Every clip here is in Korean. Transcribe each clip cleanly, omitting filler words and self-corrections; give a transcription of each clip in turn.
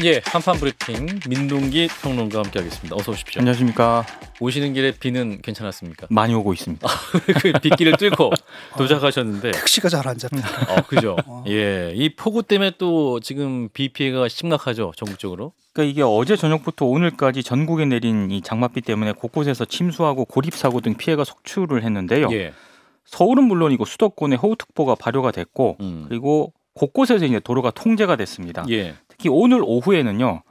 예, 한판 브리핑 민동기 평론가와 함께하겠습니다. 어서 오십시오. 안녕하십니까. 오시는 길에 비는 괜찮았습니까? 많이 오고 있습니다. 그 빗길을 뚫고 도착하셨는데 택시가 잘 안 잡니다. 그죠. 예, 이 폭우 때문에 또 지금 비 피해가 심각하죠, 전국적으로. 그러니까 이게 어제 저녁부터 오늘까지 전국에 내린 이 장맛비 때문에 곳곳에서 침수하고 고립사고 등 피해가 속출을 했는데요. 예. 서울은 물론이고 수도권에 호우특보가 발효가 됐고 그리고 곳곳에서 이제 도로가 통제가 됐습니다. 예. 특히 오늘 오후에는요.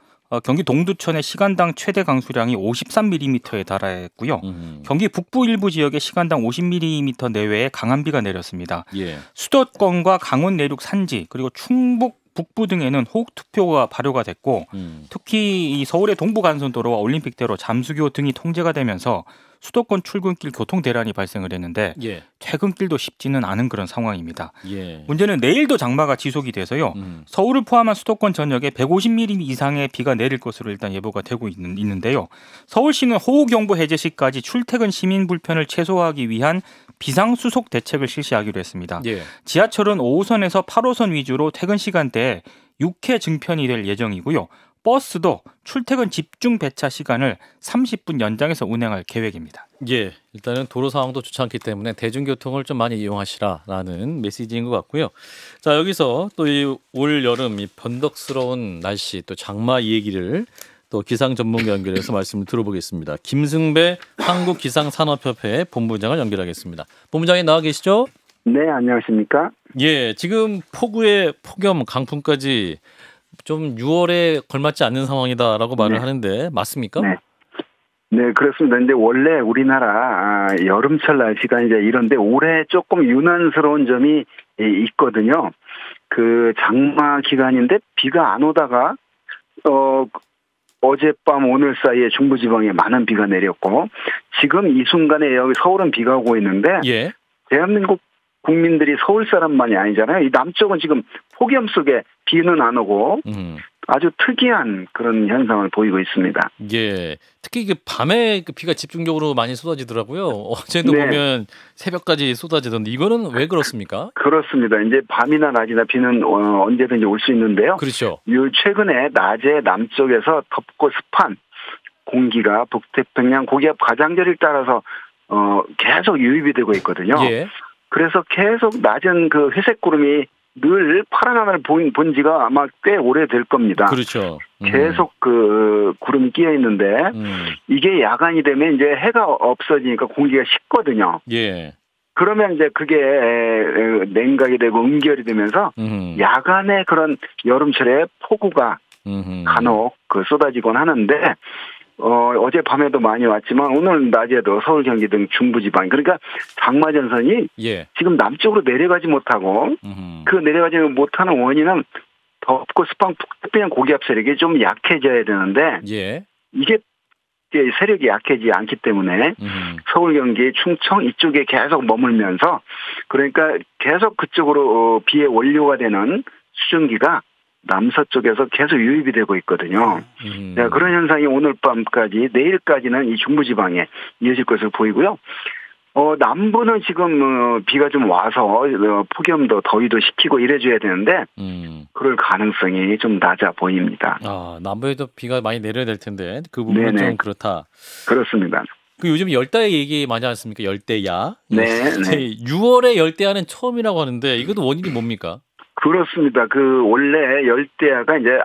경기 동두천의 시간당 최대 강수량이 53mm에 달했고요. 경기 북부 일부 지역에 시간당 50mm 내외의 강한 비가 내렸습니다. 예. 수도권과 강원 내륙 산지 그리고 충북 북부 등에는 호우특보가 발효가 됐고 특히 이 서울의 동부간선도로와 올림픽대로 잠수교 등이 통제가 되면서 수도권 출근길 교통 대란이 발생을 했는데 예. 퇴근길도 쉽지는 않은 그런 상황입니다. 예. 문제는 내일도 장마가 지속이 돼서요. 서울을 포함한 수도권 전역에 150mm 이상의 비가 내릴 것으로 일단 예보가 되고 있는데요. 서울시는 호우경보 해제 시까지 출퇴근 시민 불편을 최소화하기 위한 비상수속 대책을 실시하기로 했습니다. 예. 지하철은 5호선에서 8호선 위주로 퇴근 시간대에 6회 증편이 될 예정이고요. 버스도 출퇴근 집중 배차 시간을 30분 연장해서 운행할 계획입니다. 예, 일단은 도로 상황도 좋지 않기 때문에 대중교통을 좀 많이 이용하시라라는 메시지인 것 같고요. 자, 여기서 또 이 올 여름 이 변덕스러운 날씨 또 장마 얘기를 또 기상 전문가 연결해서 말씀을 들어보겠습니다. 김승배 한국기상산업협회 본부장을 연결하겠습니다. 본부장님 나와 계시죠? 네, 안녕하십니까? 예, 지금 폭우에 폭염, 강풍까지 좀 6월에 걸맞지 않는 상황이다라고 말을 하는데 맞습니까? 네. 네, 그렇습니다. 근데 원래 우리나라 여름철 날씨가 이제 이런데 올해 조금 유난스러운 점이 있거든요. 그 장마 기간인데 비가 안 오다가 어젯밤 오늘 사이에 중부지방에 많은 비가 내렸고 지금 이 순간에 여기 서울은 비가 오고 있는데 예. 대한민국 국민들이 서울 사람만이 아니잖아요. 이 남쪽은 지금 폭염 속에 비는 안 오고 아주 특이한 그런 현상을 보이고 있습니다. 예, 특히 그 밤에 그 비가 집중적으로 많이 쏟아지더라고요. 어제도 네. 보면 새벽까지 쏟아지던데 이거는 왜 그렇습니까? 그렇습니다. 이제 밤이나 낮이나 비는 언제든지 올 수 있는데요. 그렇죠. 최근에 낮에 남쪽에서 덥고 습한 공기가 북태평양 고기압 가장자리를 따라서 계속 유입이 되고 있거든요. 예. 그래서 계속 낮은 그 회색 구름이 늘 파란 하늘을 본 지가 아마 꽤 오래될 겁니다. 그렇죠. 계속 그 구름이 끼어 있는데 이게 야간이 되면 이제 해가 없어지니까 공기가 식거든요. 예. 그러면 이제 그게 냉각이 되고 음결이 되면서 야간에 그런 여름철에 폭우가 간혹 쏟아지곤 하는데 어제 밤에도 많이 왔지만 오늘 낮에도 서울, 경기 등 중부지방 그러니까 장마 전선이 예. 지금 남쪽으로 내려가지 못하고 그 내려가지 못하는 원인은 덥고 습한 북태평양 고기압 세력이 좀 약해져야 되는데 예. 이게 세력이 약해지지 않기 때문에 서울, 경기, 충청 이쪽에 계속 머물면서 그러니까 계속 그쪽으로 비의 원료가 되는 수증기가 남서쪽에서 계속 유입이 되고 있거든요. 네, 그런 현상이 오늘 밤까지 내일까지는 이 중부지방에 이어질 것으로 보이고요. 남부는 지금 비가 좀 와서 폭염도 더위도 식히고 이래줘야 되는데 그럴 가능성이 좀 낮아 보입니다. 남부에도 비가 많이 내려야 될 텐데 그 부분은 네네. 좀 그렇다. 그렇습니다. 그 요즘 열대 얘기 많이 하십니까? 열대야. 네. 6월에 열대야는 처음이라고 하는데 이것도 원인이 뭡니까? 그렇습니다. 원래 열대야가 이제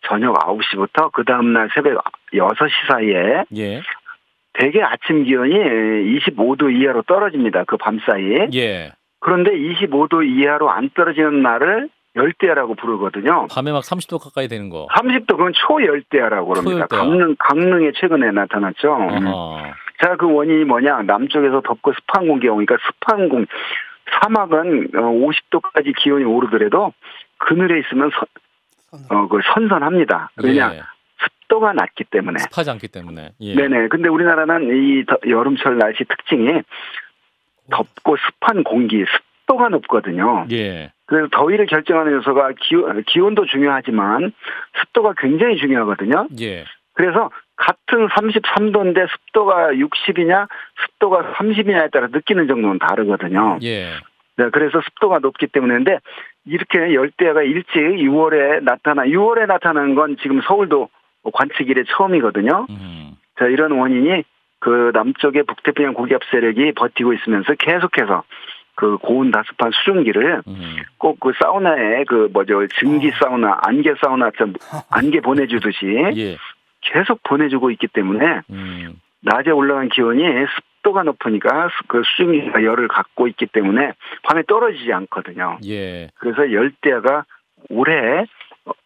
저녁 9시부터 그 다음날 새벽 6시 사이에 예. 대개 아침 기온이 25도 이하로 떨어집니다. 그 밤 사이에. 예. 그런데 25도 이하로 안 떨어지는 날을 열대야라고 부르거든요. 밤에 막 30도 가까이 되는 거. 30도 그건 초열대야라고 그럽니다. 초열대야. 강릉에 최근에 나타났죠. 자, 그 원인이 뭐냐? 남쪽에서 덥고 습한 공기가 오니까 습한 공기. 사막은 50도까지 기온이 오르더라도 그늘에 있으면 선선합니다. 왜냐? 예. 습도가 낮기 때문에. 습하지 않기 때문에. 예. 네네. 근데 우리나라는 이 여름철 날씨 특징이 덥고 습한 공기, 습도가 높거든요. 예. 그래서 더위를 결정하는 요소가 기온도 중요하지만 습도가 굉장히 중요하거든요. 예. 그래서 같은 33도인데 습도가 60이냐 습도가 30이냐에 따라 느끼는 정도는 다르거든요. 예. 네, 그래서 습도가 높기 때문에 근데 이렇게 열대야가 일찍 6월에 나타나는 건 지금 서울도 관측 이래 처음이거든요. 자, 이런 원인이 그 남쪽의 북태평양 고기압 세력이 버티고 있으면서 계속해서 그 고온 다습한 수증기를 꼭 그 사우나에 증기 사우나, 안개 사우나처럼 안개 보내주듯이 예. 계속 보내주고 있기 때문에 낮에 올라간 기온이 습도가 높으니까 그 수증기가 열을 갖고 있기 때문에 밤에 떨어지지 않거든요. 예. 그래서 열대야가 올해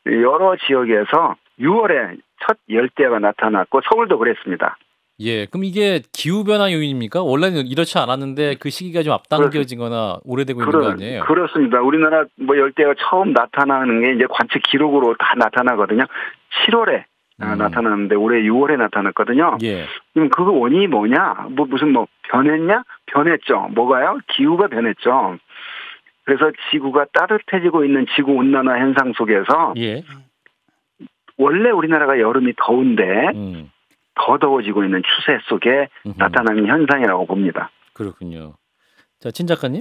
여러 지역에서 6월에 첫 열대야가 나타났고 서울도 그랬습니다. 예. 그럼 이게 기후변화 요인입니까? 원래는 이렇지 않았는데 그 시기가 좀 앞당겨지거나 오래되고 있는 거 아니에요? 그렇습니다. 우리나라 열대야가 처음 나타나는 게 이제 관측 기록으로 다 나타나거든요. 7월에 나타났는데 올해 6월에 나타났거든요. 예. 그럼 그 원인이 뭐냐? 변했냐? 변했죠. 뭐가요? 기후가 변했죠. 그래서 지구가 따뜻해지고 있는 지구 온난화 현상 속에서 예. 원래 우리나라가 여름이 더운데 더 더워지고 있는 추세 속에 나타나는 현상이라고 봅니다. 그렇군요. 자, 친 작가님.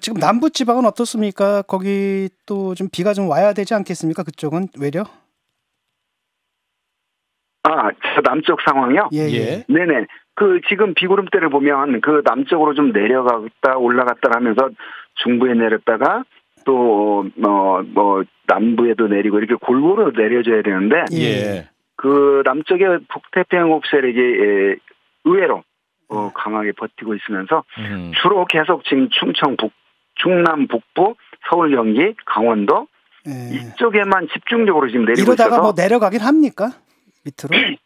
지금 남부 지방은 어떻습니까? 거기 또 좀 비가 좀 와야 되지 않겠습니까? 그쪽은 외려? 저 남쪽 상황이요? 예. 네네. 지금 비구름대를 보면 그 남쪽으로 좀 내려갔다 올라갔다 하면서 중부에 내렸다가 또 남부에도 내리고 이렇게 골고루 내려줘야 되는데 예. 그 남쪽의 북태평양 고기압 세력이 의외로 강하게 버티고 있으면서 주로 계속 지금 충남 북부, 서울, 경기, 강원도 이쪽에만 집중적으로 지금 내리고 이러다가 있어서 내려가긴 합니까? 밑으로?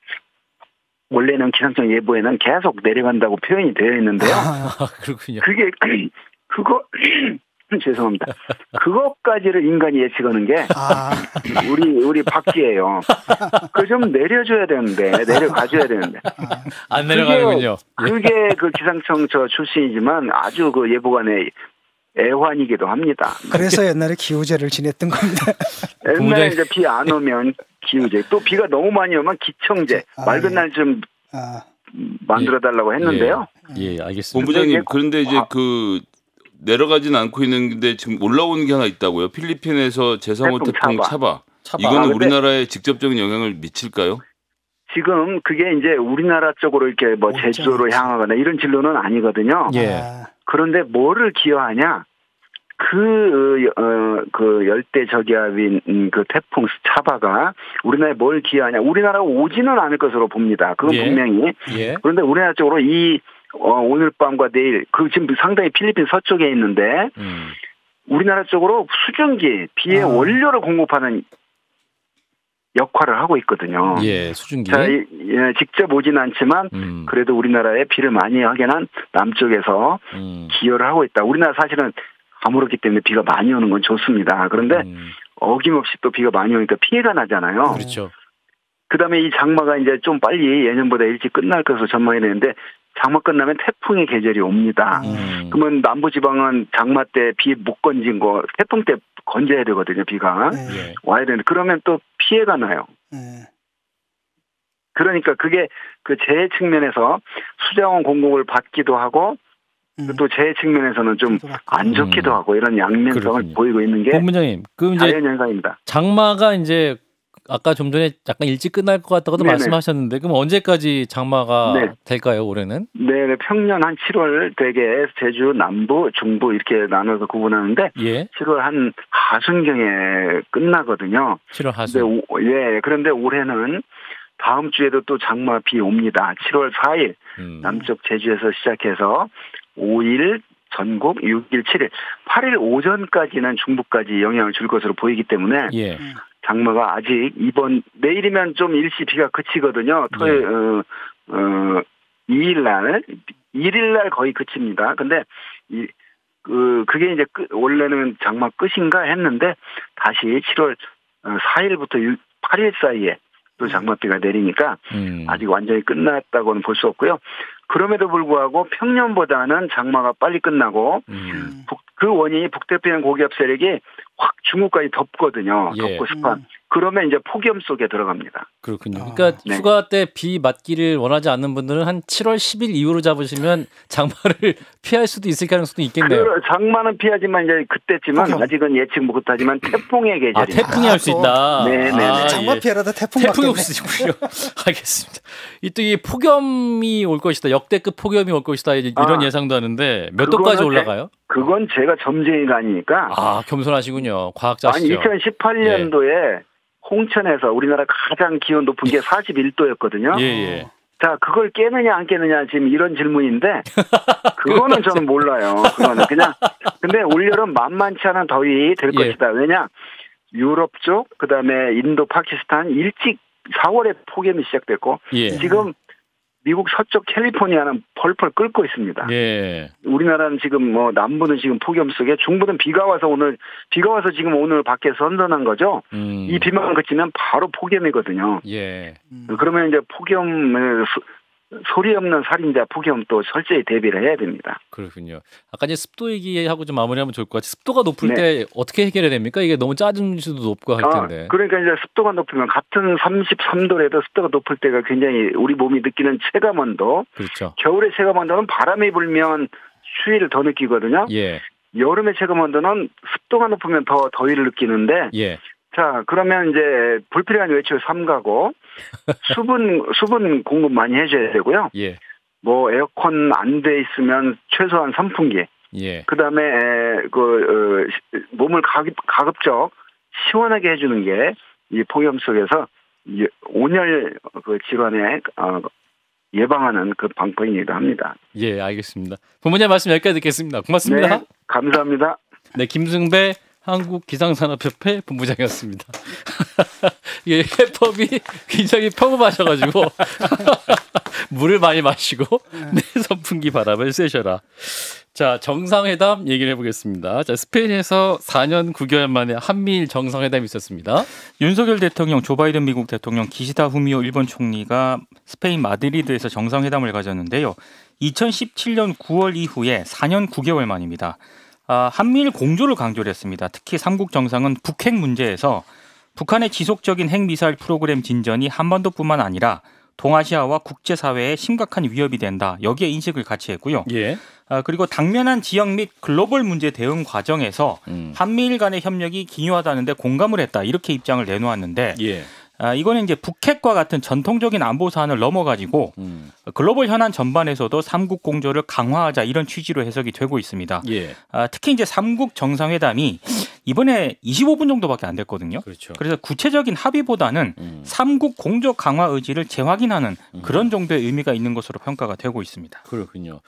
원래는 기상청 예보에는 계속 내려간다고 표현이 되어 있는데요. 그렇군요. 그게 죄송합니다. 그것까지를 인간이 예측하는 게 우리 박기예요. 그 좀 내려줘야 되는데 내려가줘야 되는데 안 내려가는군요. 그게 그 기상청 출신이지만 아주 그 예보관의 애환이기도 합니다. 그래서 옛날에 기우제를 지냈던 겁니다. 옛날에 이제 비 안 오면 기우제, 또 비가 너무 많이 오면 기청제, 맑은 날 좀 만들어달라고 했는데요. 예, 알겠습니다. 본부장님, 그런데 이제 내려가진 않고 있는데 지금 올라오는 게 하나 있다고요. 필리핀에서 제3호 태풍 차바. 이거는 우리나라에 직접적인 영향을 미칠까요? 지금 그게 이제 우리나라 쪽으로 이렇게 제주도로 향하거나 이런 진로는 아니거든요. 예. 그런데 뭐를 기여하냐? 그 열대 저기압인 그 태풍 차바가 우리나라에 뭘 기여하냐? 우리나라가 오지는 않을 것으로 봅니다. 그건 분명히. 예. 그런데 우리나라 쪽으로 오늘 밤과 내일 지금 상당히 필리핀 서쪽에 있는데 우리나라 쪽으로 수증기 비의 원료를 공급하는 역할을 하고 있거든요. 예, 수증기. 자, 직접 오진 않지만 그래도 우리나라에 비를 많이 하게 한 남쪽에서 기여를 하고 있다. 우리나라 사실은 가물었기 때문에 비가 많이 오는 건 좋습니다. 그런데 어김없이 또 비가 많이 오니까 피해가 나잖아요. 그렇죠. 그다음에 이 장마가 이제 좀 빨리 예년보다 일찍 끝날 것으로 전망이 되는데 장마 끝나면 태풍의 계절이 옵니다. 그러면 남부지방은 장마 때 비 못 건진 거 태풍 때 건져야 되거든요. 비가 와야 되는데 그러면 또 피해가 나요. 그러니까 그게 그 재해 측면에서 수자원 공급을 받기도 하고 또 재해 측면에서는 좀 안 좋기도 하고 이런 양면성을 그렇군요. 보이고 있는 게 본부장님, 그 이제 자연 현상입니다. 장마가 이제 아까 좀 전에 약간 일찍 끝날 것 같다고도 네네. 말씀하셨는데 그럼 언제까지 장마가 네. 될까요? 올해는? 네, 평년 한 7월 되게 제주 남부, 중부 이렇게 나눠서 구분하는데 예. 7월 한 하순경에 끝나거든요. 7월 하순. 그런데 올해는 다음 주에도 또 장마 비 옵니다. 7월 4일 남쪽 제주에서 시작해서 5일 전국, 6일, 7일, 8일 오전까지는 중부까지 영향을 줄 것으로 보이기 때문에 예. 장마가 아직 내일이면 좀 일시 비가 그치거든요. 토요일, 2일 날 거의 그칩니다. 근데 그게 이제 원래는 장마 끝인가 했는데 다시 7월 4일부터 8일 사이에 또 장마비가 내리니까 아직 완전히 끝났다고는 볼 수 없고요. 그럼에도 불구하고 평년보다는 장마가 빨리 끝나고 그 원인이 북태평양 고기압 세력이 확 중국까지 덮거든요. 예. 덮고 습한 그러면 이제 폭염 속에 들어갑니다. 그렇군요. 그러니까 네. 휴가 때 비 맞기를 원하지 않는 분들은 한 7월 10일 이후로 잡으시면 장마를 피할 수도 있을 가능성도 있겠네요. 장마는 피하지만 이제 그때쯤은 폭염. 아직은 예측 못하지만 태풍의 계절입니다. 태풍이 할 수 있다. 네네네. 장마 피하려다 태풍 태풍이 올 맞겠네. 수 있군요. 알겠습니다. 이 폭염이 올 것이다. 역대급 폭염이 올 것이다. 이런 예상도 하는데 몇 도까지 올라가요? 그건 제가 점쟁이가 아니니까. 겸손하시군요. 과학자시죠. 아니 2018년도에 홍천에서 우리나라 가장 기온 높은 게 41도였거든요. 예. 자, 그걸 깨느냐 안 깨느냐 지금 이런 질문인데 그거는 저는 몰라요. 그거는 그냥 근데 올여름 만만치 않은 더위 될 것이다. 왜냐? 유럽 쪽 그다음에 인도, 파키스탄 일찍 4월에 폭염이 시작됐고 지금 미국 서쪽 캘리포니아는 펄펄 끓고 있습니다. 예. 우리나라는 지금 남부는 지금 폭염 속에 중부는 비가 와서 지금 오늘 밖에 선선한 거죠. 이 비만 그치면 바로 폭염이거든요. 예. 그러면 이제 폭염을 소리 없는 살인자 폭염 또 철저히 대비를 해야 됩니다. 그렇군요. 아까 이제 습도 얘기하고 좀 마무리하면 좋을 것 같아요. 습도가 높을 때 어떻게 해결해야 됩니까? 이게 너무 짜증 수도 높고 할 텐데. 그러니까 이제 습도가 높으면 같은 33도라도 습도가 높을 때가 굉장히 우리 몸이 느끼는 체감온도. 그렇죠. 겨울의 체감온도는 바람이 불면 추위를 더 느끼거든요. 예. 여름의 체감온도는 습도가 높으면 더 더위를 느끼는데. 예. 자, 그러면 이제 불필요한 외출 삼가고 수분 공급 많이 해줘야 되고요. 예. 뭐 에어컨 안 돼 있으면 최소한 선풍기. 예. 그다음에 몸을 가급적 시원하게 해주는 게 이 폭염 속에서 온열 질환에 예방하는 그 방법이기도 합니다. 예, 알겠습니다. 부모님 말씀 여기까지 듣겠습니다. 고맙습니다. 네, 감사합니다. 네, 김승배 한국기상산업협회 본부장이었습니다. 이게 해법이 굉장히 평범하셔가지고 물을 많이 마시고 내 선풍기 바람을 쐬셔라. 자, 정상회담 얘기를 해보겠습니다. 자, 스페인에서 4년 9개월 만에 한미일 정상회담이 있었습니다. 윤석열 대통령, 조 바이든 미국 대통령, 기시다 후미오 일본 총리가 스페인 마드리드에서 정상회담을 가졌는데요. 2017년 9월 이후에 4년 9개월 만입니다. 한미일 공조를 강조를 했습니다. 특히 3국 정상은 북핵 문제에서 북한의 지속적인 핵미사일 프로그램 진전이 한반도뿐만 아니라 동아시아와 국제사회에 심각한 위협이 된다. 여기에 인식을 같이 했고요. 예. 그리고 당면한 지역 및 글로벌 문제 대응 과정에서 한미일 간의 협력이 기요하다는데 공감을 했다. 이렇게 입장을 내놓았는데 예. 이거는 이제 북핵과 같은 전통적인 안보 사안을 넘어가지고 글로벌 현안 전반에서도 삼국 공조를 강화하자 이런 취지로 해석이 되고 있습니다. 예. 특히 이제 삼국 정상회담이 이번에 25분 정도밖에 안 됐거든요. 그렇죠. 그래서 구체적인 합의보다는 삼국 공조 강화 의지를 재확인하는 그런 정도의 의미가 있는 것으로 평가가 되고 있습니다. 그렇군요.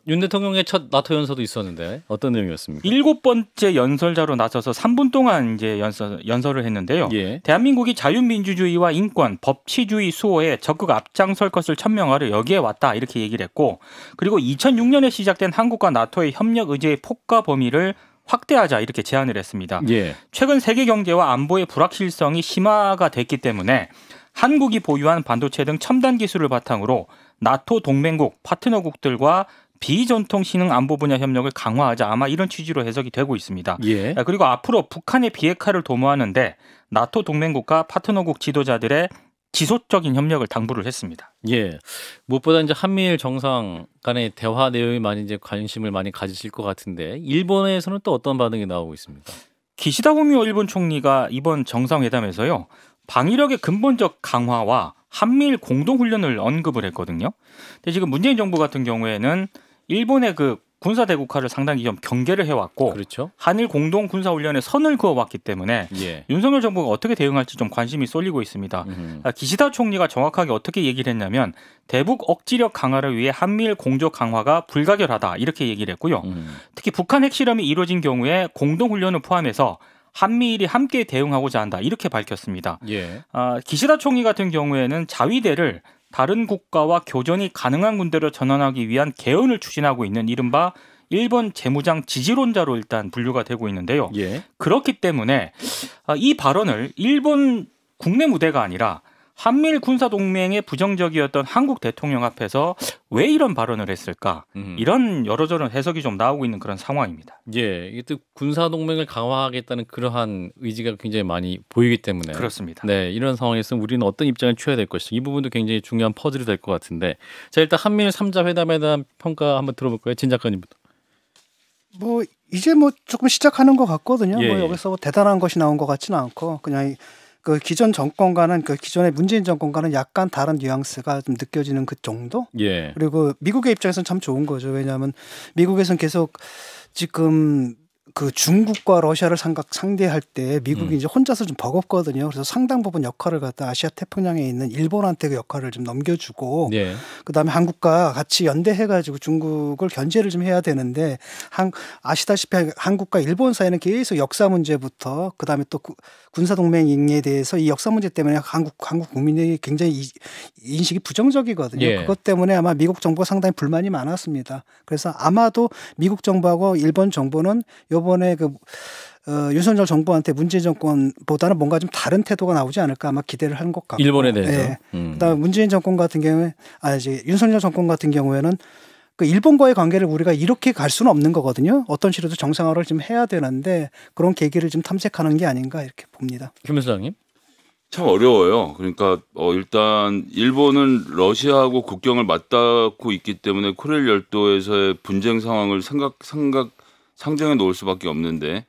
윤 대통령의 첫 나토 연설도 있었는데 어떤 내용이었습니까? 7번째 연설자로 나서서 3분 동안 이제 연설을 했는데요. 예. 대한민국이 자유민주주의와 인권, 법치주의 수호에 적극 앞장설 것을 천명하려 여기에 왔다 이렇게 얘기를 했고, 그리고 2006년에 시작된 한국과 나토의 협력 의제의 폭과 범위를 확대하자 이렇게 제안을 했습니다. 예. 최근 세계 경제와 안보의 불확실성이 심화가 됐기 때문에 한국이 보유한 반도체 등 첨단 기술을 바탕으로 나토 동맹국, 파트너국들과 비전통 신흥 안보 분야 협력을 강화하자, 아마 이런 취지로 해석이 되고 있습니다. 예. 그리고 앞으로 북한의 비핵화를 도모하는데 나토 동맹국과 파트너국 지도자들의 지속적인 협력을 당부를 했습니다. 예. 무엇보다 이제 한미일 정상 간의 대화 내용이 많이 이제 관심을 많이 가지실 것 같은데 일본에서는 또 어떤 반응이 나오고 있습니까? 기시다 후미오 일본 총리가 이번 정상회담에서요, 방위력의 근본적 강화와 한미일 공동훈련을 언급을 했거든요. 근데 지금 문재인 정부 같은 경우에는 일본의 그 군사 대국화를 상당히 좀 경계를 해왔고, 그렇죠. 한일 공동 군사훈련에 선을 그어왔기 때문에 예. 윤석열 정부가 어떻게 대응할지 좀 관심이 쏠리고 있습니다. 기시다 총리가 정확하게 어떻게 얘기를 했냐면 대북 억지력 강화를 위해 한미일 공조 강화가 불가결하다 이렇게 얘기를 했고요. 특히 북한 핵실험이 이루어진 경우에 공동훈련을 포함해서 한미일이 함께 대응하고자 한다 이렇게 밝혔습니다. 예. 기시다 총리 같은 경우에는 자위대를 다른 국가와 교전이 가능한 군대로 전환하기 위한 개헌을 추진하고 있는 이른바 일본 재무장 지지론자로 일단 분류가 되고 있는데요. 예. 그렇기 때문에 이 발언을 일본 국내 무대가 아니라 한미일 군사동맹에 부정적이었던 한국 대통령 앞에서 왜 이런 발언을 했을까? 이런 여러저런 해석이 좀 나오고 있는 그런 상황입니다. 예, 이게 또 군사동맹을 강화하겠다는 그러한 의지가 굉장히 많이 보이기 때문에 그렇습니다. 네, 이런 상황에서 우리는 어떤 입장을 취해야 될 것인지 이 부분도 굉장히 중요한 퍼즐이 될 것 같은데 자 일단 한미일 3자 회담에 대한 평가 한번 들어볼까요? 진 작가님부터. 뭐 이제 뭐 조금 시작하는 것 같거든요. 예, 뭐 여기서 뭐 대단한 것이 나온 것 같지는 않고 그냥 그 기존 정권과는 그 기존의 문재인 정권과는 약간 다른 뉘앙스가 좀 느껴지는 그 정도. 예. 그리고 미국의 입장에서는 참 좋은 거죠. 왜냐하면 미국에서는 계속 지금 그 중국과 러시아를 상대할 때 미국이 이제 혼자서 좀 버겁거든요. 그래서 상당 부분 역할을 갖다 아시아 태평양에 있는 일본한테 그 역할을 좀 넘겨주고 예. 그다음에 한국과 같이 연대해가지고 중국을 견제를 좀 해야 되는데 아시다시피 한국과 일본 사이는 계속 역사 문제부터 그다음에 또 군사 동맹에 대해서 이 역사 문제 때문에 한국 국민들이 굉장히 인식이 부정적이거든요. 예. 그것 때문에 아마 미국 정부가 상당히 불만이 많았습니다. 그래서 아마도 미국 정부하고 일본 정부는 이번에 윤석열 정부한테 문재인 정권보다는 뭔가 좀 다른 태도가 나오지 않을까 아마 기대를 하는 것 같고. 일본에 대해서. 네. 그다음에 문재인 정권 같은 경우에 이제 윤석열 정권 같은 경우에는 그 일본과의 관계를 우리가 이렇게 갈 수는 없는 거거든요. 어떤 식으로도 정상화를 좀 해야 되는데 그런 계기를 좀 탐색하는 게 아닌가 이렇게 봅니다. 김 소장님. 참 어려워요. 그러니까 일단 일본은 러시아하고 국경을 맞닿고 있기 때문에 쿠릴 열도에서의 분쟁 상황을 상정해 놓을 수밖에 없는데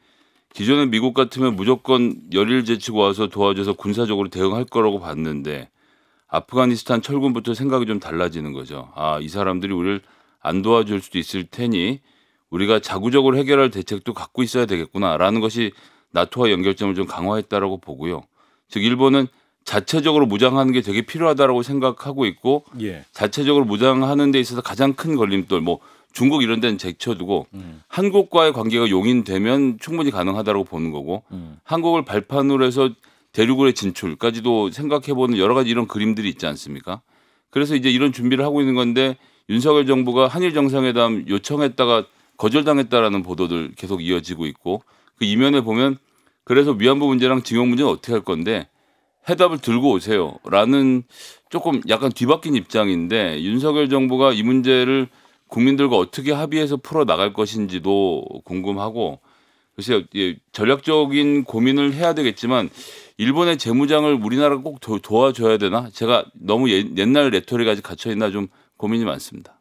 기존의 미국 같으면 무조건 열일 제치고 와서 도와줘서 군사적으로 대응할 거라고 봤는데 아프가니스탄 철군부터 생각이 좀 달라지는 거죠. 이 사람들이 우리를 안 도와줄 수도 있을 테니 우리가 자구적으로 해결할 대책도 갖고 있어야 되겠구나라는 것이 나토와 연결점을 좀 강화했다라고 보고요. 즉 일본은 자체적으로 무장하는 게 되게 필요하다라고 생각하고 있고 예. 자체적으로 무장하는 데 있어서 가장 큰 걸림돌 뭐 중국 이런 데는 제쳐두고 한국과의 관계가 용인되면 충분히 가능하다고 보는 거고 한국을 발판으로 해서 대륙의 진출까지도 생각해보는 여러 가지 이런 그림들이 있지 않습니까? 그래서 이제 이런 준비를 하고 있는 건데 윤석열 정부가 한일 정상회담 요청했다가 거절당했다라는 보도들 계속 이어지고 있고 그 이면에 보면 그래서 위안부 문제랑 징용 문제는 어떻게 할 건데 해답을 들고 오세요라는 조금 약간 뒤바뀐 입장인데 윤석열 정부가 이 문제를 국민들과 어떻게 합의해서 풀어 나갈 것인지도 궁금하고 글쎄요, 전략적인 고민을 해야 되겠지만 일본의 재무장을 우리나라가 꼭 도와줘야 되나? 제가 너무 옛날 레토릭이 아직 갇혀 있나 좀 고민이 많습니다.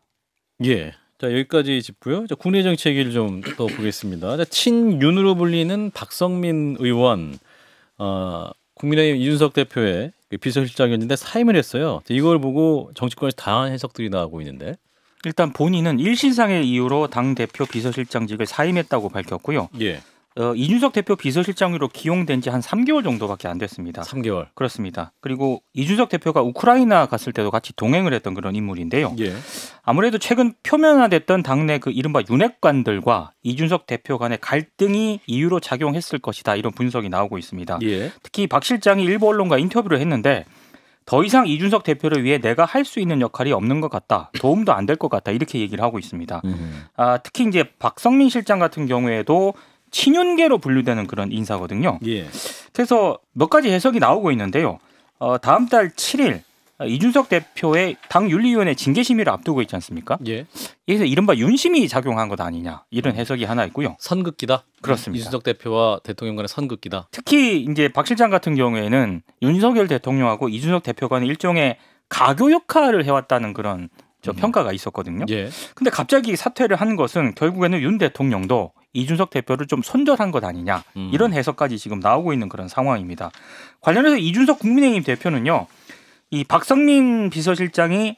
예. 자 여기까지 짚고요. 자, 국내 정치 얘기를 좀 더 보겠습니다. 자, 친윤으로 불리는 박성민 의원, 국민의힘 이준석 대표의 비서실장이었는데 사임을 했어요. 이걸 보고 정치권에서 다양한 해석들이 나오고 있는데. 일단 본인은 일신상의 이유로 당 대표 비서실장직을 사임했다고 밝혔고요. 예. 이준석 대표 비서실장으로 기용된 지 한 3개월 정도밖에 안 됐습니다. 3개월. 그렇습니다. 그리고 이준석 대표가 우크라이나 갔을 때도 같이 동행을 했던 그런 인물인데요. 예. 아무래도 최근 표면화됐던 당내 그 이른바 윤핵관들과 이준석 대표 간의 갈등이 이유로 작용했을 것이다. 이런 분석이 나오고 있습니다. 예. 특히 박 실장이 일부 언론과 인터뷰를 했는데 더 이상 이준석 대표를 위해 내가 할 수 있는 역할이 없는 것 같다. 도움도 안 될 것 같다. 이렇게 얘기를 하고 있습니다. 특히 이제 박성민 실장 같은 경우에도 친윤계로 분류되는 그런 인사거든요. 예. 그래서 몇 가지 해석이 나오고 있는데요. 다음 달 7일 이준석 대표의 당 윤리위원회 징계심의를 앞두고 있지 않습니까? 예. 여기서 이른바 윤심이 작용한 것 아니냐 이런 해석이 하나 있고요. 선긋기다. 그렇습니다. 이준석 대표와 대통령 간의 선긋기다. 특히 이제 박 실장 같은 경우에는 윤석열 대통령하고 이준석 대표 간의 일종의 가교 역할을 해왔다는 그런 평가가 있었거든요. 예. 근데 갑자기 사퇴를 한 것은 결국에는 윤 대통령도 이준석 대표를 좀 손절한 것 아니냐 이런 해석까지 지금 나오고 있는 그런 상황입니다. 관련해서 이준석 국민의힘 대표는요. 이 박성민 비서실장이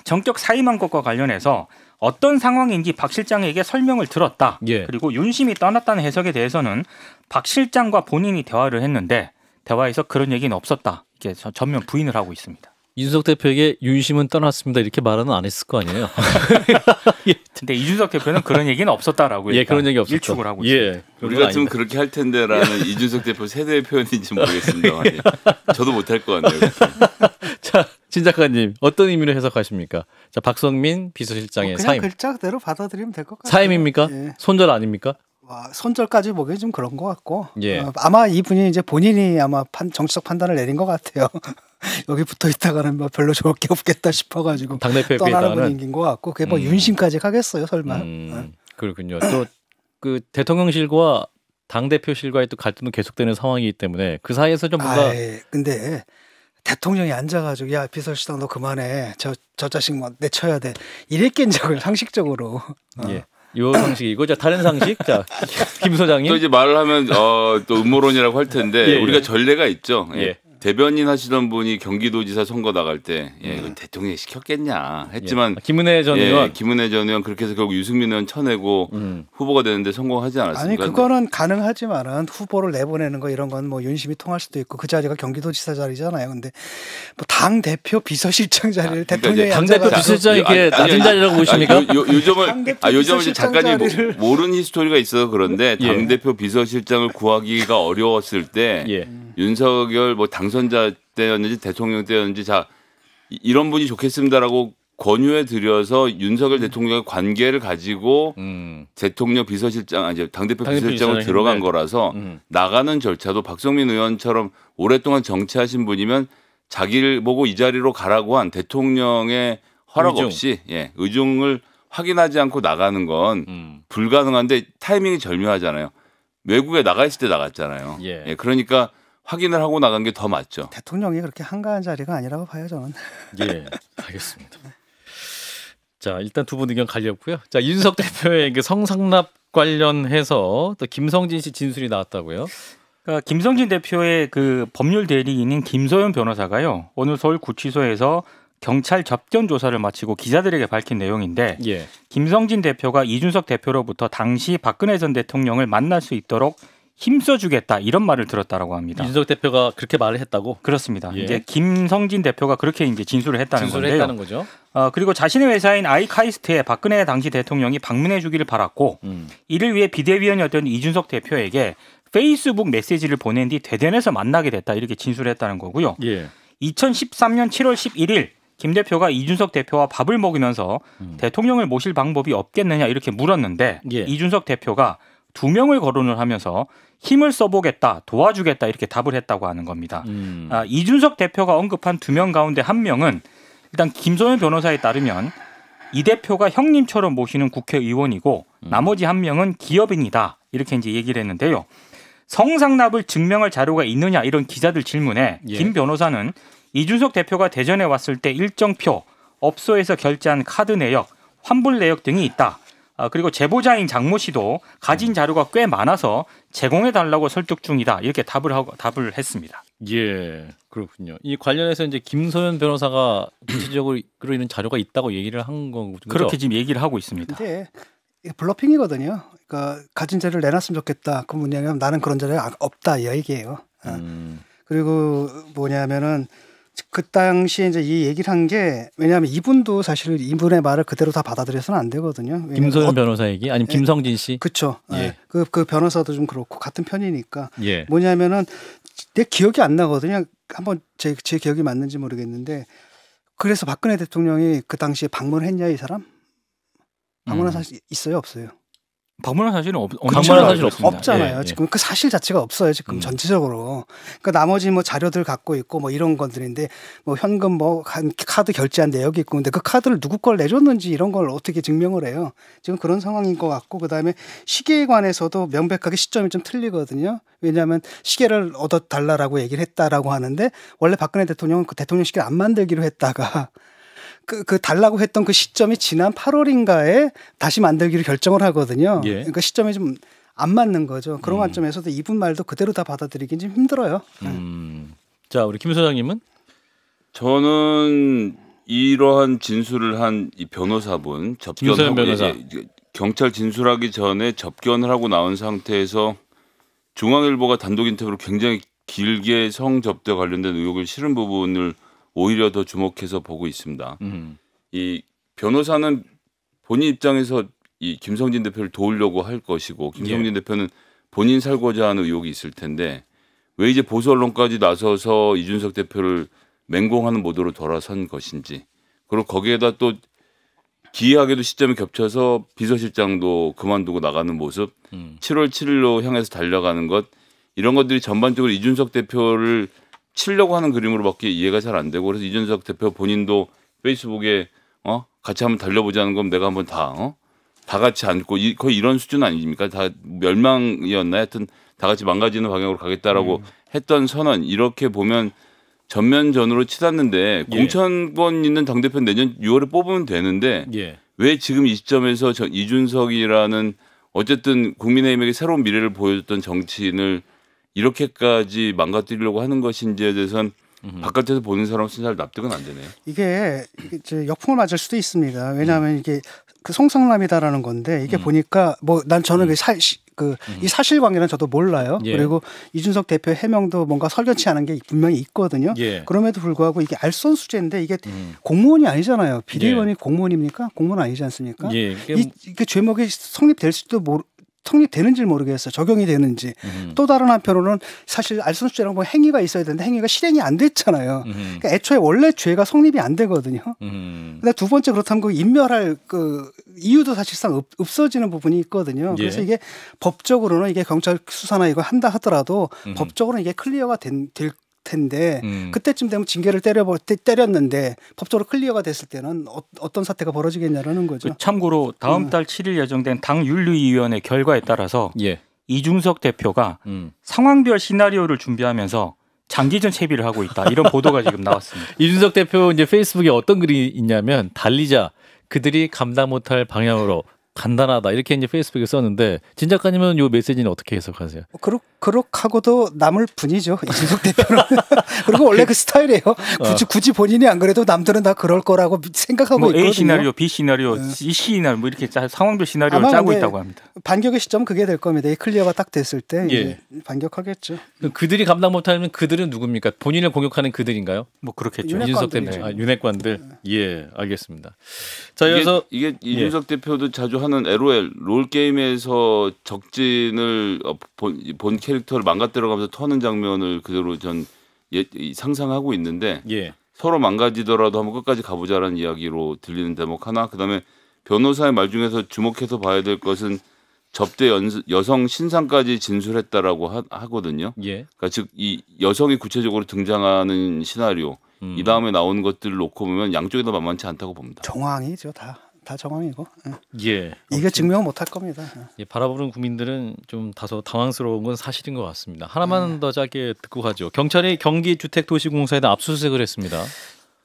정격 사임한 것과 관련해서 어떤 상황인지 박 실장에게 설명을 들었다. 예. 그리고 윤심이 떠났다는 해석에 대해서는 박 실장과 본인이 대화를 했는데 대화에서 그런 얘기는 없었다. 이게 전면 부인을 하고 있습니다. 이준석 대표에게 윤심은 떠났습니다. 이렇게 말은 안 했을 거 아니에요. 근데 이준석 대표는 그런 얘기는 없었다라고 그런 얘기 없었죠. 일축을 하고 있습니다. 예. 우리 같으면 그렇게 할 텐데라는 이준석 대표 세대의 표현인지 모르겠습니다. 저도 못할 것 같네요. 자, 진 작가님 어떤 의미로 해석하십니까? 자, 박성민 비서실장의 그냥 사임. 글자 그대로 받아들이면 될 것 같아요. 사임입니까? 예. 손절 아닙니까? 손절까지 보기 좀 그런 것 같고 예. 아마 이분이 이제 본인이 아마 정치적 판단을 내린 것 같아요. 여기 붙어 있다가는 뭐 별로 좋을 게 없겠다 싶어가지고 당대표에 떠나는 비해서는 분위기인 것 같고 그게 뭐 윤심까지 가겠어요 설마. 그렇군요. 또 그 대통령실과 당 대표실과의 또 갈등도 계속되는 상황이기 때문에 그 사이에서 좀 뭔가 근데 대통령이 앉아가지고 야 비서실장 너 그만해 저 자식 뭐 내쳐야 돼 이랬겠 적을 상식적으로. 예. 요 상식이고 자 다른 상식 자 김 소장님 또 이제 말을 하면 또 음모론이라고 할 텐데 예, 우리가 예. 전례가 있죠. 예. 예. 대변인 하시던 분이 경기도지사 선거 나갈 때 이거 대통령이 시켰겠냐 했지만 김은혜 전 의원 김은혜 전 의원 그렇게 해서 결국 유승민 의원 쳐내고 후보가 되는데 성공하지 아니 않았습니까? 그거는 가능하지만은 후보를 내보내는 거 이런 건 뭐 윤심이 통할 수도 있고 그 자리가 경기도지사 자리잖아요. 근데 뭐 당 대표 비서실장 자리를 대통령이 당 대표 앉아가지고 비서실장 이렇게 낮은 자리라고 보십니까? 요즘은 이제 작가님 자리를 모르는 히스토리가 있어서 그런데 예. 당 대표 비서실장을 구하기가 어려웠을 때 예. 윤석열 뭐 당선자 때였는지 대통령 때였는지 이런 분이 좋겠습니다라고 권유해 드려서 윤석열 대통령의 관계를 가지고 대통령 비서실장 이제 당대표 비서실장으로 들어간 거라서 나가는 절차도 박성민 의원처럼 오랫동안 정치하신 분이면 자기를 보고 이 자리로 가라고 한 대통령의 허락 의중. 없이 의중을 확인하지 않고 나가는 건 불가능한데 타이밍이 절묘하잖아요. 외국에 나가 있을 때 나갔잖아요. 예. 그러니까 확인을 하고 나간 게 더 맞죠. 대통령이 그렇게 한가한 자리가 아니라고 봐요 저는. 예, 알겠습니다. 자, 일단 두 분 의견 갈렸고요. 자, 윤석 대표의 그 성상납 관련해서 또 김성진 씨 진술이 나왔다고요. 그러니까 김성진 대표의 그 법률 대리인인 김소연 변호사가요. 오늘 서울구치소에서 경찰 접견 조사를 마치고 기자들에게 밝힌 내용인데 예. 김성진 대표가 이준석 대표로부터 당시 박근혜 전 대통령을 만날 수 있도록 힘써주겠다 이런 말을 들었다라고 합니다. 윤석 대표가 그렇게 말을 했다고? 그렇습니다. 예. 이제 김성진 대표가 그렇게 이제 진술을 했다는 진술을 건데요. 했다는 거죠. 그리고 자신의 회사인 아이카이스트에 박근혜 당시 대통령이 방문해 주기를 바랐고 이를 위해 비대위원이었던 이준석 대표에게 페이스북 메시지를 보낸 뒤 대전에서 만나게 됐다 이렇게 진술했다는 거고요. 예. 2013년 7월 11일 김 대표가 이준석 대표와 밥을 먹이면서 대통령을 모실 방법이 없겠느냐 이렇게 물었는데 예. 이준석 대표가 2명을 거론을 하면서 힘을 써보겠다, 도와주겠다 이렇게 답을 했다고 하는 겁니다. 이준석 대표가 언급한 2명 가운데 1명은 일단 김소연 변호사에 따르면 이 대표가 형님처럼 모시는 국회의원이고 나머지 1명은 기업인이다 이렇게 이제 얘기를 했는데요. 성상납을 증명할 자료가 있느냐 이런 기자들 질문에 예. 김 변호사는 이준석 대표가 대전에 왔을 때 일정표, 업소에서 결제한 카드 내역, 환불 내역 등이 있다. 그리고 제보자인 장모 씨도 가진 자료가 꽤 많아서 제공해달라고 설득 중이다. 이렇게 답을 했습니다. 예, 그렇군요. 이 관련해서 이제 김소연 변호사가 구체적으로 이런 자료가 있다고 얘기를 한 거죠. 그렇게 지금 얘기를 하고 있습니다. 근데 이게 블러핑이거든요. 그러니까 가진 자료를 내놨으면 좋겠다. 그 뭐냐면 나는 그런 자료가 없다 이 얘기예요. 그리고 뭐냐면은 그 당시에 이제 이 얘기를 한 게 왜냐하면 이분도 사실 이분의 말을 그대로 다 받아들여서는 안 되거든요. 김소연 변호사 얘기 아니면 김성진 씨? 그렇죠. 예. 그 변호사도 좀 그렇고 같은 편이니까 예. 뭐냐면은 내 기억이 안 나거든요. 한번 제 기억이 맞는지 모르겠는데 그래서 박근혜 대통령이 그 당시에 방문했냐 이 사람? 방문한 사실 있어요 없어요? 방문한 사실은 방문한 사실 없습니다. 없잖아요. 예, 예. 지금 그 사실 자체가 없어요. 지금 전체적으로. 그러니까 나머지 뭐 자료들 갖고 있고 뭐 이런 것들인데 뭐 현금 뭐 카드 결제한 내역이 있고 근데 그 카드를 누구 걸 내줬는지 이런 걸 어떻게 증명을 해요. 지금 그런 상황인 것 같고 그다음에 시계에 관해서도 명백하게 시점이 좀 틀리거든요. 왜냐하면 시계를 얻어달라라고 얘기를 했다라고 하는데 원래 박근혜 대통령은 그 대통령 시계를 안 만들기로 했다가 그 달라고 했던 그 시점이 지난 8월인가에 다시 만들기로 결정을 하거든요. 예. 그러니까 시점이 좀 안 맞는 거죠. 그런 관점에서도 이분 말도 그대로 다 받아들이긴 좀 힘들어요. 자, 우리 김 소장님은? 저는 이러한 진술을 한 이 변호사분 김소연 변호사. 경찰 진술하기 전에 접견을 하고 나온 상태에서 중앙일보가 단독 인터뷰로 굉장히 길게 성접대 관련된 의혹을 실은 부분을 오히려 더 주목해서 보고 있습니다. 이 변호사는 본인 입장에서 이 김성진 대표를 도우려고 할 것이고 김성진 대표는 본인 살고자 하는 의혹이 있을 텐데 왜 이제 보수 언론까지 나서서 이준석 대표를 맹공하는 모드로 돌아선 것인지 그리고 거기에다 또 기이하게도 시점이 겹쳐서 비서실장도 그만두고 나가는 모습, 7월 7일로 향해서 달려가는 것 이런 것들이 전반적으로 이준석 대표를 치려고 하는 그림으로밖에 이해가 잘 안 되고 그래서 이준석 대표 본인도 페이스북에 같이 한번 달려보자는 건 내가 한번 다 같이 앉고 거의 이런 수준 아닙니까? 다 멸망이었나 하여튼 다 같이 망가지는 방향으로 가겠다라고 했던 선언 이렇게 보면 전면전으로 치닫는데 예. 공천권 있는 당대표 내년 6월에 뽑으면 되는데 예. 왜 지금 이 시점에서 이준석이라는 어쨌든 국민의힘에게 새로운 미래를 보여줬던 정치인을 이렇게까지 망가뜨리려고 하는 것인지에 대해서는 바깥에서 보는 사람은 잘 납득은 안 되네요. 이게 이제 역풍을 맞을 수도 있습니다. 왜냐하면 이게 그 송성남이다라는 건데 이게 보니까 뭐 저는 이 사실관계는 저도 몰라요. 예. 그리고 이준석 대표 해명도 뭔가 설견치 않은 게 분명히 있거든요. 예. 그럼에도 불구하고 이게 알선수재인데 이게 공무원이 아니잖아요. 비대위원이 공무원입니까? 공무원 아니지 않습니까? 예. 이게 죄목이 성립되는지 모르겠어요. 적용이 되는지. 또 다른 한편으로는 사실 알선수재라는 뭐 행위가 있어야 되는데 행위가 실행이 안 됐잖아요. 그러니까 애초에 원래 죄가 성립이 안 되거든요. 근데 두 번째 그렇다면 그 인멸할 그 이유도 사실상 없어지는 부분이 있거든요. 그래서 예. 이게 법적으로는 이게 경찰 수사나 이거 한다 하더라도 법적으로는 이게 클리어가 될 텐데 그때쯤 되면 징계를 때렸는데 법적으로 클리어가 됐을 때는 어떤 사태가 벌어지겠냐라는 거죠. 참고로 다음 달 7일 예정된 당윤리위원회 결과에 따라서 예. 이준석 대표가 상황별 시나리오를 준비하면서 장기전 채비를 하고 있다. 이런 보도가 지금 나왔습니다. 이준석 대표 이제 페이스북에 어떤 글이 있냐면 달리자 그들이 감당 못할 방향으로 간단하다 이렇게 이제 페이스북에 썼는데 진 작가님은 이 메시지는 어떻게 해석하세요? 그렇하고도 남을 뿐이죠. 이준석 대표는. 그리고 원래 그 스타일이에요. 굳이 본인이 안 그래도 남들은 다 그럴 거라고 생각하고 뭐 있거든요. A 시나리오, B 시나리오, C 시나리오 뭐 이렇게 상황별 시나리오를 짜고 있다고 합니다. 반격의 시점은 그게 될 겁니다. 이 클리어가 딱 됐을 때 예. 이제 반격하겠죠. 그들이 감당 못하면 그들은 누굽니까? 본인을 공격하는 그들인가요? 뭐 그렇겠죠. 이준석 대표 윤핵관들. 예, 알겠습니다. 자, 여기서 이게 이준석 대표도 자주 하는 LOL 롤 게임에서 적진을 본 캐릭터를 망가뜨려가면서 터는 장면을 그대로 전 상상하고 있는데 예. 서로 망가지더라도 한번 끝까지 가보자라는 이야기로 들리는 대목 하나. 그다음에 변호사의 말 중에서 주목해서 봐야 될 것은 접대 여성 신상까지 진술했다라고 하거든요. 예. 그러니까 즉 이 여성이 구체적으로 등장하는 시나리오 이 다음에 나오는 것들을 놓고 보면 양쪽이 다 만만치 않다고 봅니다. 정황이죠. 다 정황이고. 예. 이게 증명 못할 겁니다. 예, 바라보는 국민들은 좀 다소 당황스러운 건 사실인 것 같습니다. 하나만 더 짧게 듣고 가죠. 경찰이 경기주택도시공사에 대한 압수수색을 했습니다.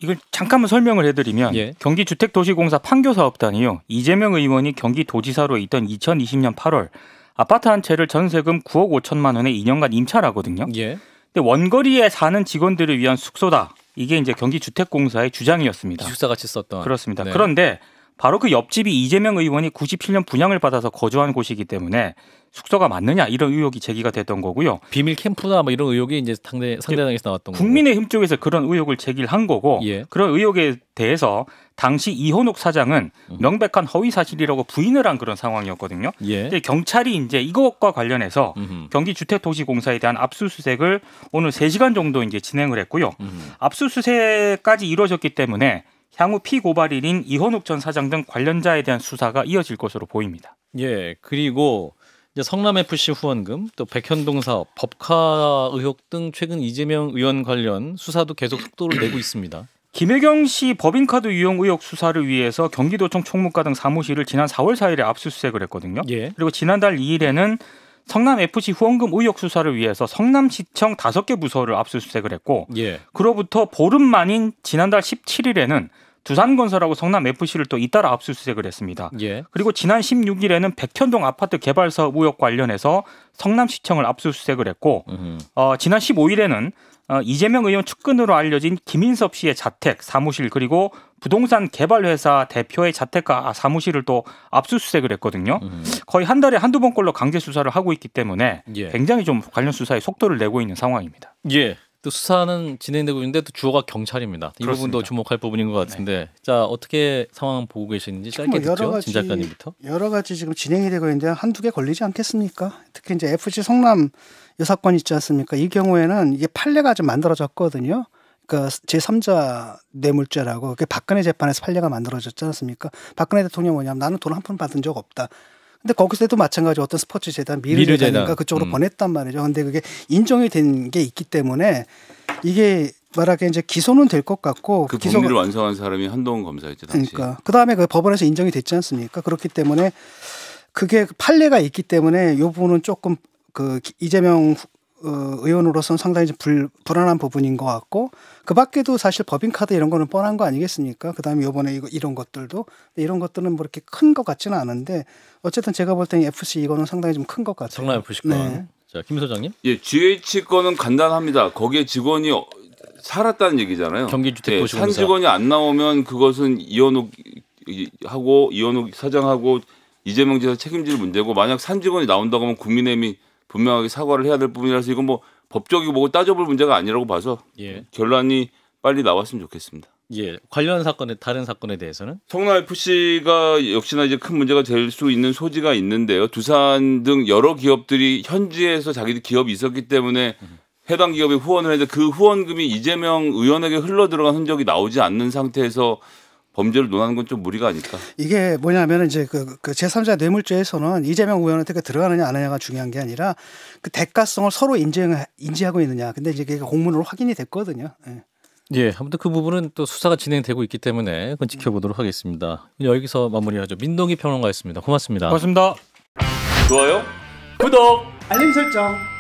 이걸 잠깐만 설명을 해드리면 예. 경기주택도시공사 판교사업단이요. 이재명 의원이 경기도지사로 있던 2020년 8월 아파트 한 채를 전세금 9억 5천만 원에 2년간 임차하거든요. 예. 근데 원거리에 사는 직원들을 위한 숙소다. 이게 이제 경기주택공사의 주장이었습니다. 기숙사 같이 썼던. 그렇습니다. 네. 그런데 바로 그 옆집이 이재명 의원이 97년 분양을 받아서 거주한 곳이기 때문에 숙소가 맞느냐 이런 의혹이 제기가 됐던 거고요. 비밀 캠프나 뭐 이런 의혹이 이제 상대당에서 나왔던 거고. 국민의힘 쪽에서 그런 의혹을 제기를 한 거고 예. 그런 의혹에 대해서 당시 이현욱 사장은 명백한 허위 사실이라고 부인을 한 그런 상황이었거든요. 예. 근데 경찰이 이제 이것과 관련해서 경기주택도시공사에 대한 압수수색을 오늘 3시간 정도 이제 진행을 했고요. 압수수색까지 이루어졌기 때문에 향후 피고발인인 이현욱 전 사장 등 관련자에 대한 수사가 이어질 것으로 보입니다. 예. 그리고 이제 성남FC 후원금, 또 백현동 사업, 법카 의혹 등 최근 이재명 의원 관련 수사도 계속 속도를 내고 있습니다. 김혜경 씨 법인카드 유용 의혹 수사를 위해서 경기도청 총무과 등 사무실을 지난 4월 4일에 압수수색을 했거든요. 예. 그리고 지난달 2일에는 성남FC 후원금 의혹 수사를 위해서 성남시청 5개 부서를 압수수색을 했고 예. 그로부터 보름 만인 지난달 17일에는 두산건설하고 성남FC를 또 잇따라 압수수색을 했습니다. 예. 그리고 지난 16일에는 백현동 아파트 개발 사업 의혹 관련해서 성남시청을 압수수색을 했고 지난 15일에는 이재명 의원 측근으로 알려진 김인섭 씨의 자택, 사무실 그리고 부동산 개발회사 대표의 자택과 사무실을 또 압수수색을 했거든요. 거의 한 달에 한두 번꼴로 강제 수사를 하고 있기 때문에 예. 굉장히 좀 관련 수사에 속도를 내고 있는 상황입니다. 예. 또 수사는 진행되고 있는데 또 주어가 경찰입니다. 이 그렇습니다. 부분도 주목할 부분인 것 같은데, 자 어떻게 상황 보고 계시는지 짧게 듣죠. 진 작가님부터. 여러 가지 지금 진행이 되고 있는데 한두 개 걸리지 않겠습니까? 특히 이제 FC 성남 이 사건 있지 않습니까? 이 경우에는 이게 판례가 좀 만들어졌거든요. 그러니까 제3자 뇌물죄라고 그게 박근혜 재판에서 판례가 만들어졌지 않습니까? 박근혜 대통령이 뭐냐면 나는 돈 한 푼 받은 적 없다. 근데 거기서도 마찬가지로 어떤 스포츠 재단 미르재단인가 그쪽으로 보냈단 말이죠. 근데 그게 인정이 된 게 있기 때문에 이게 말하기에 이제 기소는 될 것 같고 그 법리를 완성한 사람이 한동훈 검사였죠 당시. 그러니까 그다음에 그 법원에서 인정이 됐지 않습니까? 그렇기 때문에 그게 판례가 있기 때문에 이 부분은 조금 그 이재명 의원으로서는 상당히 좀 불안한 부분인 것 같고 그 밖에도 사실 법인카드 이런 거는 뻔한 거 아니겠습니까? 그다음에 이번에 이런 것들도 이런 것들은 뭐 이렇게 큰 것 같지는 않은데 어쨌든 제가 볼 때는 FC 이거는 상당히 좀 큰 것 같아요. 성남 FC 건. 네. 자, 김 소장님. 예, GH 건은 간단합니다. 거기에 직원이 살았다는 얘기잖아요. 경기주택도시공사. 산 직원이 안 나오면 그것은 이현욱 사장하고 이재명 지사 책임질 문제고 만약 산 직원이 나온다고 하면 국민의힘이 분명하게 사과를 해야 될 부분이라서 이건 뭐 법적이고 뭐고 따져볼 문제가 아니라고 봐서 결론이 빨리 나왔으면 좋겠습니다. 예, 관련 사건에 다른 사건에 대해서는 성남 FC가 역시나 이제 큰 문제가 될 수 있는 소지가 있는데요. 두산 등 여러 기업들이 현지에서 자기들 기업이 있었기 때문에 해당 기업에 후원을 했는데 그 후원금이 이재명 의원에게 흘러 들어간 흔적이 나오지 않는 상태에서 범죄를 논하는 건 좀 무리가 아닐까. 이게 뭐냐면 이제 그 제3자 뇌물죄에서는 이재명 의원한테 들어가느냐 안 하느냐가 중요한 게 아니라 그 대가성을 서로 인지하고 있느냐. 근데 이제 그게 공문으로 확인이 됐거든요. 예. 예, 아무튼 그 부분은 또 수사가 진행되고 있기 때문에 그건 지켜보도록 하겠습니다. 여기서 마무리하죠. 민동기 평론가였습니다. 고맙습니다. 고맙습니다. 좋아요. 구독. 알림 설정.